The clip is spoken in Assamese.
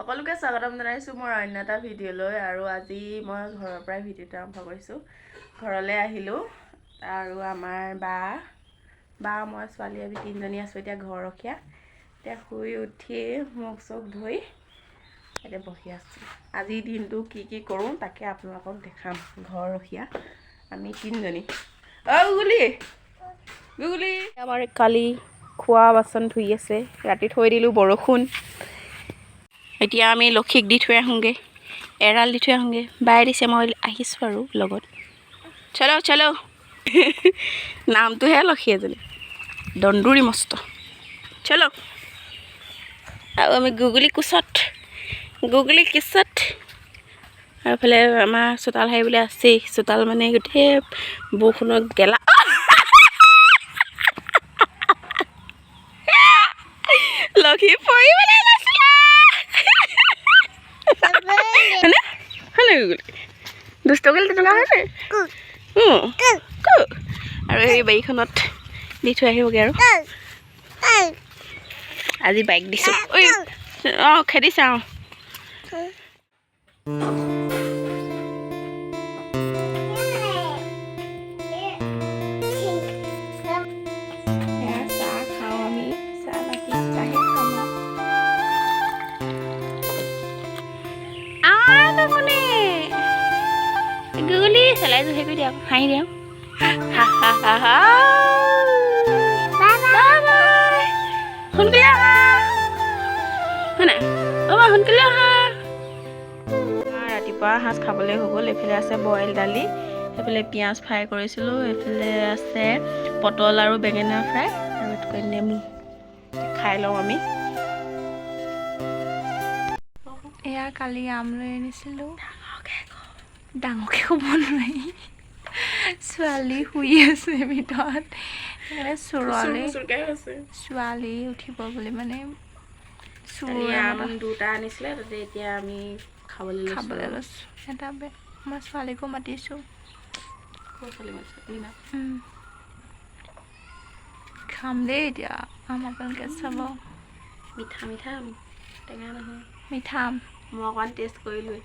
সকলোকে স্বাগতম জনাইছোঁ মোৰ অন্য এটা ভিডিঅ'লৈ। আৰু আজি মই ঘৰৰ পৰাই ভিডিঅ'টো আৰম্ভ কৰিছোঁ। ঘৰলৈ আহিলোঁ আৰু আমাৰ বা মই ছোৱালী আমি তিনিজনী আছোঁ এতিয়া ঘৰৰখীয়া। এতিয়া শুই উঠি মুখ চুখ ধুই এতিয়া বহি আছোঁ। আজিৰ দিনটো কি কৰোঁ তাকে আপোনালোকক দেখাম। ঘৰৰখীয়া আমি তিনিজনী। গুগুলি আমাৰ কালি খোৱা বাচন ধুই আছে, ৰাতি থৈ দিলোঁ বৰষুণ। এতিয়া আমি লক্ষীক দি থৈ আহোঁগৈ, এৰাল দি থৈ আহোঁগৈ। বাই দিছে, মই আহিছোঁ আৰু লগত। চলো নামটোহে লক্ষী এজনী, দন্দুৰী মস্ত। চলো আৰু আমি গুগুলি কোচত আৰু এইফালে আমাৰ চোতাল সাৰিবলৈ আছেই। চোতাল মানে গোটেই বৰষুণত গেলা লক্ষী পৰিবলৈ দুষ্ট গ'ল তেনেকুৱা হয়নে? আৰু এই বাৰীখনত দি থৈ আহিবগৈ। আৰু আজি বাইক দিছোঁ। খেদিছা গুগুলি চেলাই জুহে কৰি দিয়ক, হাঁহি দিয়ক। সোনকালে আহা হয়নে? সোনকালে আহা। ৰাতিপুৱা সাঁজ খাবলৈ হৈ গ'ল। এইফালে আছে বইল দালি, এইফালে পিঁয়াজ ফ্ৰাই কৰিছিলোঁ, এইফালে আছে পটল আৰু বেঙেনা ফ্ৰাই, আৰু এইটো নেমু। খাই লওঁ আমি। এয়া কালি আম লৈ আনিছিলোঁ, ডাঙৰকৈ ক'ব নোৱাৰি। ছোৱালী শুই আছে ভিতৰত, সেইকাৰণে ছোৱালী উঠিব বুলি মানে আম দুটা আনিছিলে, তাতে এতিয়া আমি খাবলৈ লৈছোঁ। এটা আমাৰ ছোৱালীকো মাতিছোঁ। খাম দেই এতিয়া আম, আপোনালোকে চাব। মিঠা আম, টেঙা নহয়, মিঠা আম। মই অকণমান টেষ্ট কৰিলোঁৱেই।